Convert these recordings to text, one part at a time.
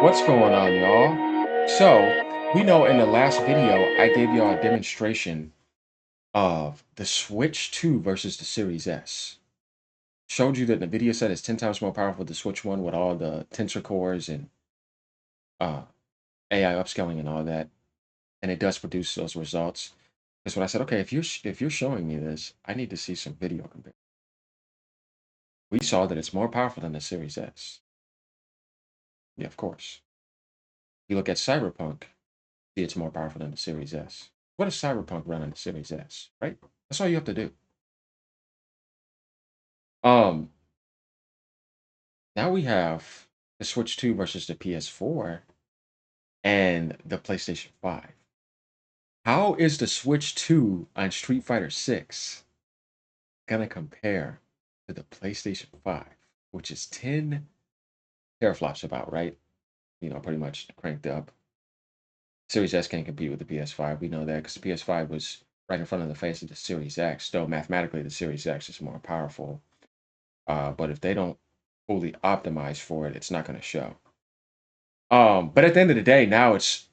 What's going on, y'all? So, we know in the last video, I gave y'all a demonstration of the Switch 2 versus the Series S. Showed you that Nvidia said it's 10 times more powerful than the Switch 1 with all the tensor cores and uh, AI upscaling and all that. And it does produce those results. That's when I said, okay, if you're showing me this, I need to see some video comparison. We saw that it's more powerful than the Series S. Yeah, of course. You look at Cyberpunk, see it's more powerful than the Series S. What does Cyberpunk run on the Series S, right? That's all you have to do. Um, Now we have the Switch 2 versus the PS4 and the PlayStation 5. How is the Switch 2 on Street Fighter 6 gonna compare to the PlayStation 5, which is 10 teraflops about, right? You know, pretty much cranked up. Series S can't compete with the PS5. We know that because the PS5 was right in front of the face of the Series X. Though mathematically, the Series X is more powerful. But if they don't fully optimize for it, it's not going to show. But at the end of the day, now it's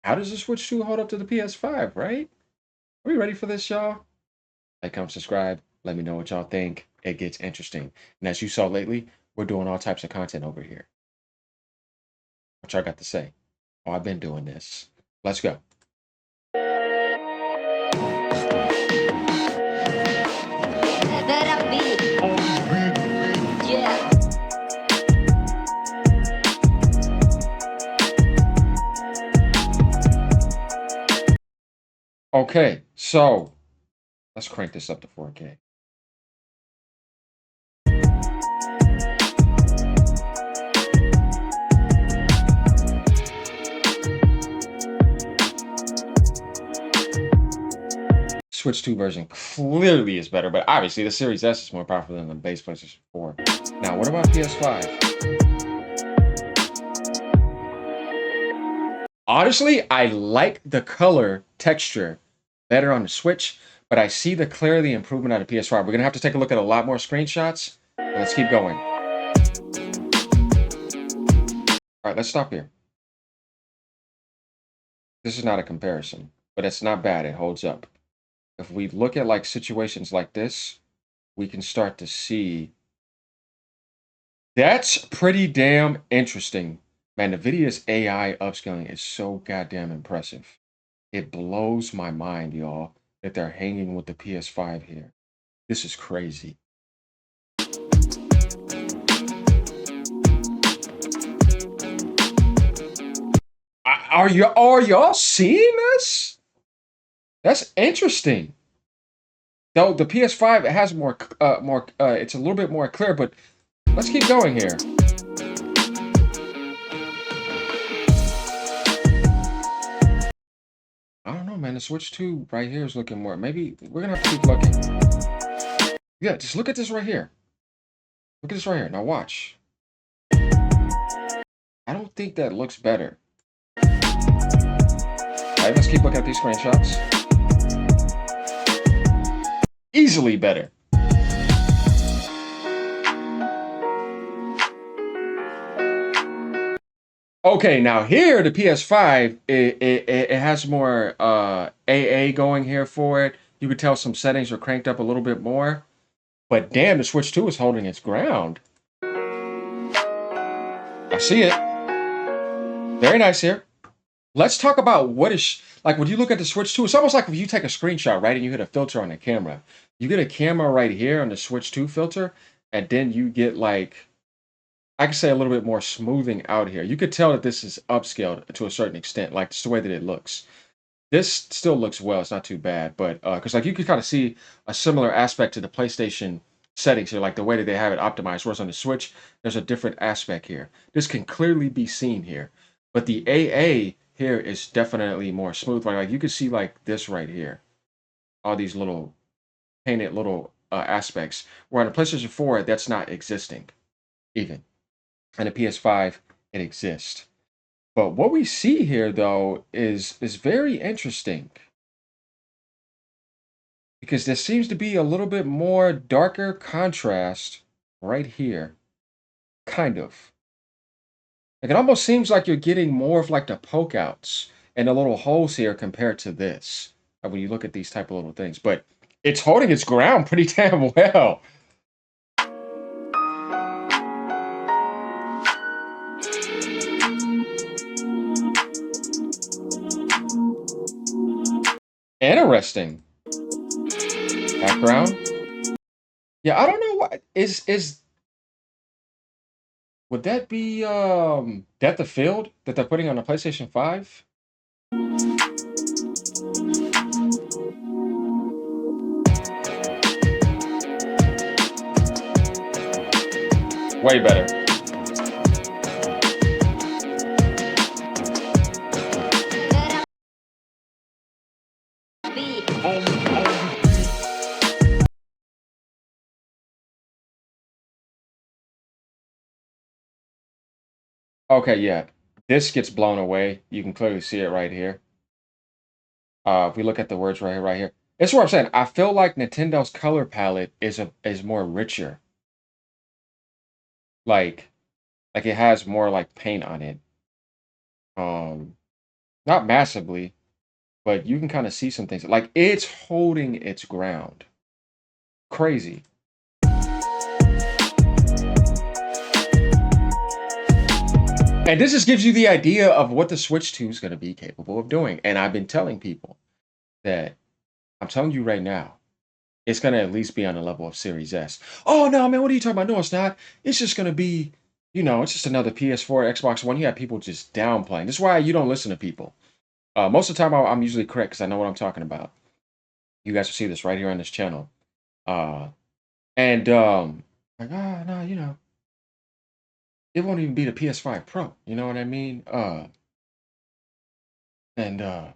how does the Switch 2 hold up to the PS5, right? Are we ready for this, y'all? Like, comment, subscribe. Let me know what y'all think. It gets interesting. And as you saw lately, we're doing all types of content over here. What y'all got to say? Oh, I've been doing this. Let's go. Okay, so let's crank this up to 4K. Switch 2 version clearly is better, but obviously the Series S is more powerful than the base PlayStation 4. Now, what about PS5? Honestly, I like the color texture better on the Switch, but I see the clearly improvement on the PS5. We're going to have to take a look at a lot more screenshots. Let's keep going. All right, let's stop here. This is not a comparison, but it's not bad. It holds up. If we look at like situations like this, we can start to see that's pretty damn interesting. Man, Nvidia's AI upscaling is so goddamn impressive. It blows my mind, y'all, that they're hanging with the PS5 here. This is crazy. Are y'all seeing this? That's interesting. Though the PS5 it has more it's a little bit more clear, but let's keep going here. I don't know, man. The Switch 2 right here is looking more. Maybe we're gonna have to keep looking. Yeah, just look at this right here. Look at this right here. Now watch. I don't think that looks better. All right, let's keep looking at these screenshots. Easily better. Okay, now here the PS5 it has more AA going here for it. You could tell some settings are cranked up a little bit more, but damn, the Switch 2 is holding its ground. I see it. Very nice here. Let's talk about what is like when you look at the Switch 2. It's almost like if you take a screenshot, right, and you hit a filter on the camera. You get a camera right here on the Switch 2 filter, and then you get like I could say a little bit more smoothing out here. You could tell that this is upscaled to a certain extent, like just the way that it looks. This still looks well. It's not too bad, but because like you could kind of see a similar aspect to the PlayStation settings here, like the way that they have it optimized. Whereas on the Switch, there's a different aspect here. This can clearly be seen here, but the AA here is definitely more smooth. Like you can see like this right here, all these little painted little aspects. Where on the PlayStation 4, that's not existing even, and the PS5 it exists. But what we see here though is very interesting because there seems to be a little bit more darker contrast right here, kind of. Like it almost seems like you're getting more of like the poke outs and the little holes here compared to this. When you look at these type of little things, but it's holding its ground pretty damn well. Interesting. Background. Yeah, I don't know what is would that be Depth of Field that they're putting on the PlayStation 5? Way better. Okay, yeah. This gets blown away. You can clearly see it right here. If we look at the words right here. That's what I'm saying. I feel like Nintendo's color palette is more richer. Like like it has more like paint on it. Um Not massively, but you can kind of see some things. Like it's holding its ground. Crazy. And this just gives you the idea of what the Switch 2 is going to be capable of doing. And I've been telling people that I'm telling you right now, it's going to at least be on the level of Series S. Oh, no, man, what are you talking about? No, it's not. It's just going to be, it's just another PS4, Xbox One. You have people just downplaying. This is why you don't listen to people. Most of the time, I'm usually correct because I know what I'm talking about. You guys will see this right here on this channel. Uh, and, like, no, it won't even be the PS5 Pro. You know what I mean? And, oh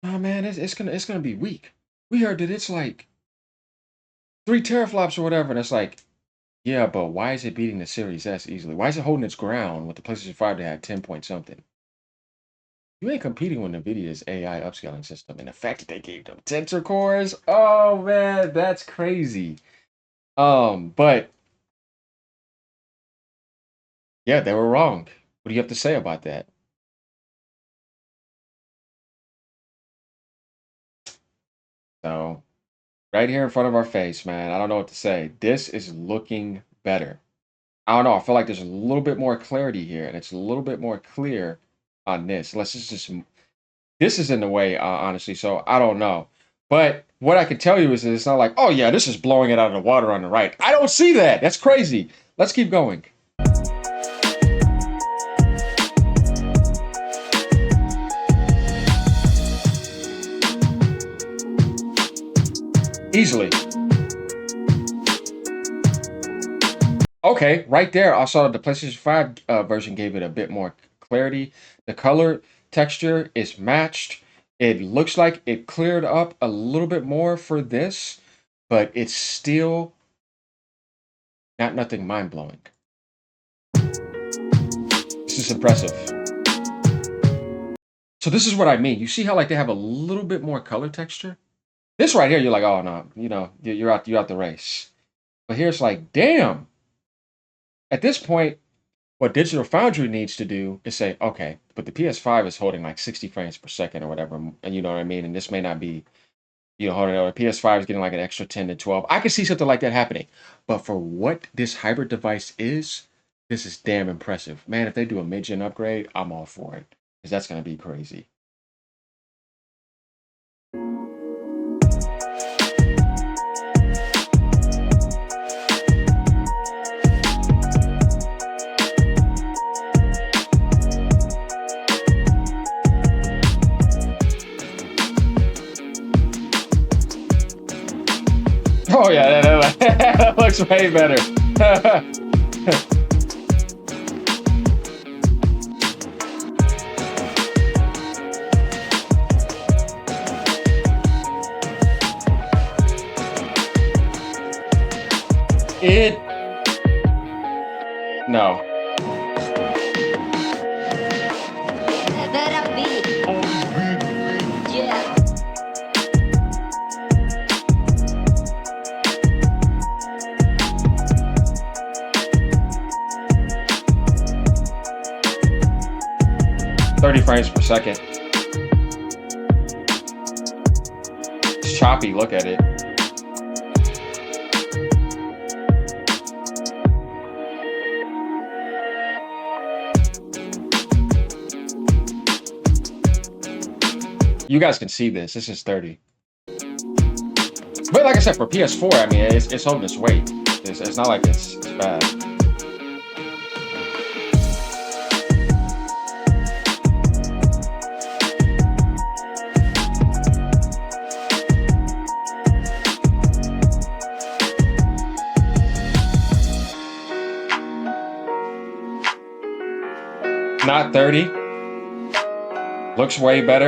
man, it's gonna be weak. We heard that it's like 3 teraflops or whatever, and it's like, yeah, but why is it beating the Series S easily? Why is it holding its ground with the PlayStation 5 that had 10 point something? You ain't competing with Nvidia's AI upscaling system, and the fact that they gave them tensor cores, oh man, that's crazy. But yeah, they were wrong. What do you have to say about that? So, right here in front of our face, man, I don't know what to say. This is looking better. I don't know. I feel like there's a little bit more clarity here, and it's a little bit more clear on this. Let's just this is in the way, honestly. So I don't know. But what I can tell you is that it's not like, oh yeah, this is blowing it out of the water on the right. I don't see that. That's crazy. Let's keep going. Easily. Okay, right there, I saw that the PlayStation 5 version gave it a bit more clarity. The color texture is matched. It looks like it cleared up a little bit more for this, but it's still not nothing mind-blowing. This is impressive. So this is what I mean. You see how like they have a little bit more color texture? This right here, you're like, oh no, you're out the race. But here's like, damn. At this point, what Digital Foundry needs to do is say, okay, but the PS5 is holding like 60 frames per second or whatever, and you know what I mean? And this may not be, holding or PS5 is getting like an extra 10 to 12. I can see something like that happening. But for what this hybrid device is, this is damn impressive. Man, if they do a mid-gen upgrade, I'm all for it. Because that's going to be crazy. Oh yeah, that looks way better. No. 30 frames per second. It's choppy, look at it. You guys can see this. This is 30. But like I said, for PS4, I mean, it's holding its weight. It's not like it's bad. Not 30. Looks way better.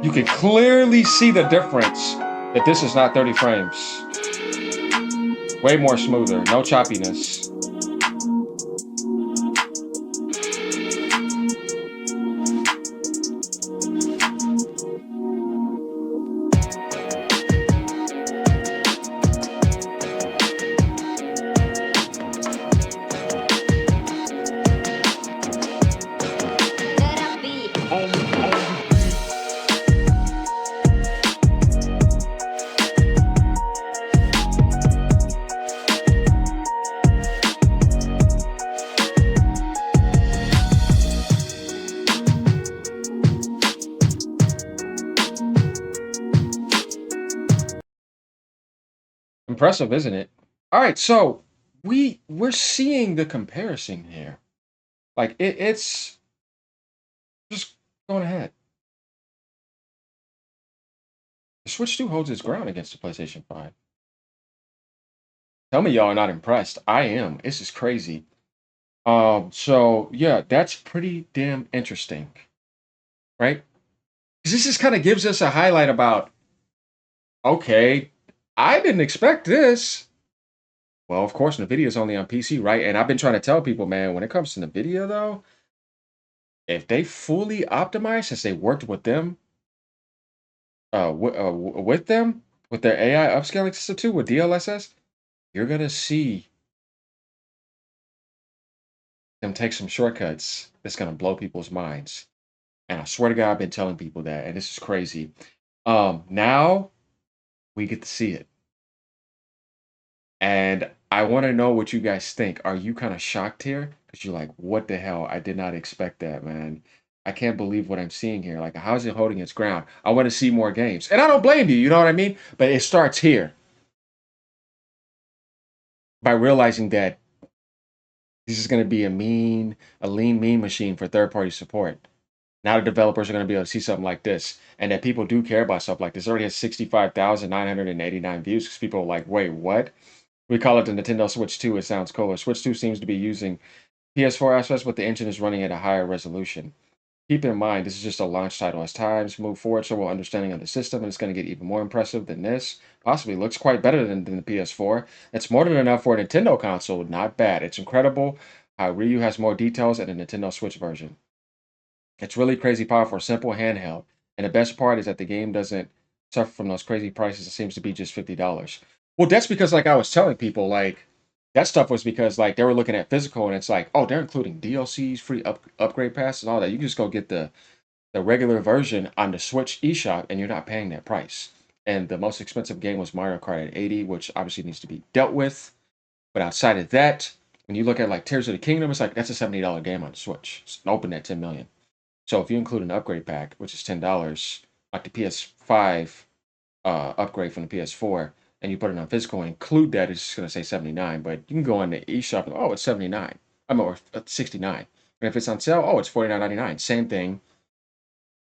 You can clearly see the difference that this is not 30 frames. Way more smoother, no choppiness. Impressive, isn't it? All right, so we're seeing the comparison here. Like it's just going ahead. The Switch 2 holds its ground against the PlayStation 5. Tell me y'all are not impressed. I am. This is crazy. So yeah, that's pretty damn interesting, right? Because this just kind of gives us a highlight about, okay, I didn't expect this. Well, of course, Nvidia is only on PC, right? And I've been trying to tell people, man, when it comes to Nvidia, though, if they fully optimize, since they worked with them, with them, with their AI upscaling system too, with DLSS, you're gonna see them take some shortcuts that's gonna blow people's minds. And I swear to God, I've been telling people that, and this is crazy. Now we get to see it. And I want to know what you guys think. Are you kind of shocked here? Because you're like, what the hell? I did not expect that, man. I can't believe what I'm seeing here. Like, how is it holding its ground? I want to see more games. And I don't blame you, you know what I mean? But it starts here by realizing that this is going to be a lean mean machine for third party support. Now the developers are going to be able to see something like this, and that people do care about stuff like this. It already has 65,989 views because people are like, wait, what? We call it the Nintendo Switch 2. It sounds cooler. Switch 2 seems to be using PS4 aspects, but the engine is running at a higher resolution. Keep in mind, this is just a launch title. As times move forward, so we're understanding of the system, and it's going to get even more impressive than this. Possibly looks quite better than the PS4. It's more than enough for a Nintendo console. Not bad. It's incredible how Ryu has more details in the Nintendo Switch version. It's really crazy powerful, simple handheld. And the best part is that the game doesn't suffer from those crazy prices. It seems to be just $50. Well, that's because, like I was telling people, like that stuff was because like they were looking at physical, and it's like, oh, they're including DLCs, free upgrade passes, and all that. You can just go get the regular version on the Switch eShop, and you're not paying that price. And the most expensive game was Mario Kart at 80, which obviously needs to be dealt with. But outside of that, when you look at like Tears of the Kingdom, it's like that's a $70 game on the Switch. It's open at 10 million. So if you include an upgrade pack, which is $10, like the PS5 upgrade from the PS4, and you put it on physical and include that, it's just going to say 79. But you can go on the eShop and oh, it's 79. I'm or 69. And if it's on sale, oh, it's 49.99. Same thing.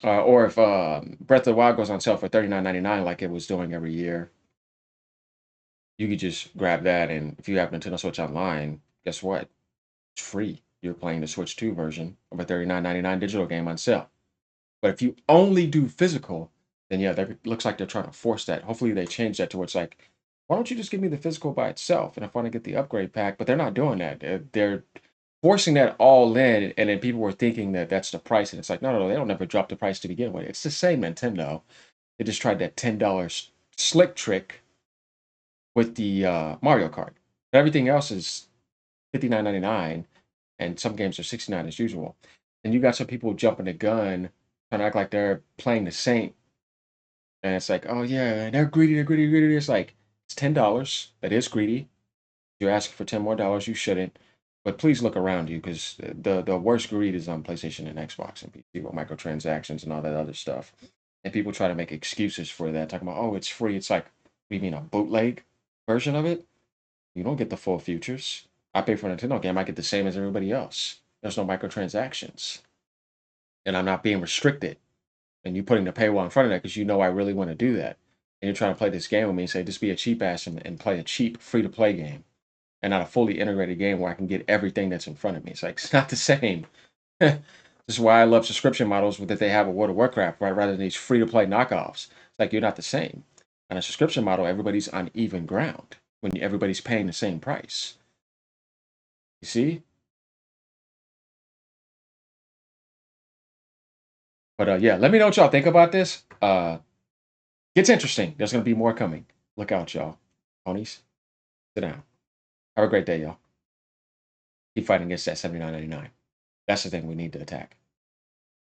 Or if Breath of the Wild goes on sale for 39.99, like it was doing every year, you could just grab that. And if you have Nintendo Switch Online, guess what? It's free. You're playing the Switch 2 version of a 39.99 digital game on sale. But if you only do physical, then yeah, that looks like they're trying to force that. Hopefully they change that to where it's like, why don't you just give me the physical by itself? And if I want to get the upgrade pack, but they're not doing that. They're forcing that all in, and then people were thinking that that's the price, and it's like, no, they don't ever drop the price to begin with. It's the same Nintendo. They just tried that $10 slick trick with the Mario Kart. But everything else is $59.99, and some games are $69 as usual. And you got some people jumping the gun, trying to act like they're playing the saint. And it's like, oh yeah, they're greedy, they're greedy, greedy. It's like, it's $10. That is greedy. You're asking for $10 more, you shouldn't. But please look around you because the worst greed is on PlayStation and Xbox and PC with microtransactions and all that other stuff. And people try to make excuses for that, talking about, oh, it's free. It's like, what do you mean, a bootleg version of it? You don't get the full features. I pay for a Nintendo game, I get the same as everybody else. There's no microtransactions. And I'm not being restricted. And you putting the paywall in front of that because you know I really want to do that. And you're trying to play this game with me and say, just be a cheap ass and play a cheap free to play game and not a fully integrated game where I can get everything that's in front of me. It's like, it's not the same. This is why I love subscription models that they have with World of Warcraft, right? Rather than these free to play knockoffs. It's like, you're not the same. On a subscription model, everybody's on even ground when everybody's paying the same price. You see? But yeah, let me know what y'all think about this. Gets interesting. There's going to be more coming. Look out, y'all. Ponies, sit down. Have a great day, y'all. Keep fighting against that 79.99. That's the thing we need to attack.